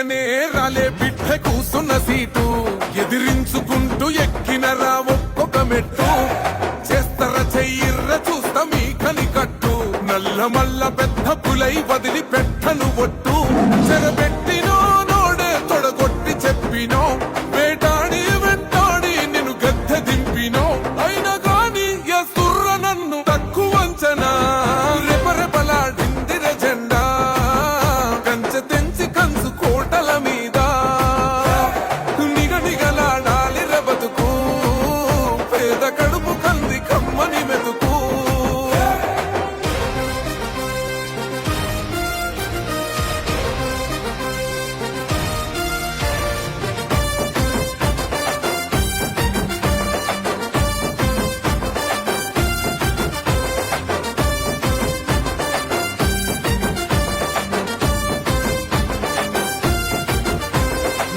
చూడగానే రాలే బిడ్డ కూసున్న సీటు ఎదిరించుకుంటూ ఎక్కినరా ఒక్కొక్క మెట్టు చేస్తర చెయ్యిర్ర చూస్తా మీ కనికట్టు నల్ల మల్ల పెద్ద పులై వదిలి పెట్టను ఒట్టు చెరబెట్టినో నోడే తొడగొట్టి చెప్పినో వేటాడి వెంటాడి నిన్ను గద్దె దింపినో అయినా గాని ఎసుర్ర నన్ను తక్కువ అంచనా రెపరెపలాడిందిర జెండా కంచె తెంచి కంచు కోటల మీద నిగనిగలాడాలి బతుకు పేద కడుపు కంది కమ్మని మెతుకు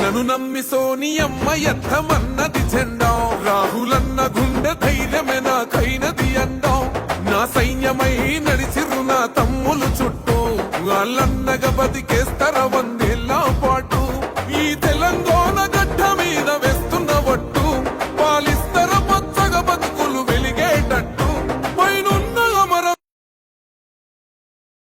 నన్ను నమ్మి సోనియమ్మ ఎత్తమన్నది జెండా రాహులన్న గుండె ధైర్యమే నాకైనది అండా నా సైన్యమై నడిచిరు నా తమ్ములు చుట్టూ వాళ్ళన్నగా బతికేస్తర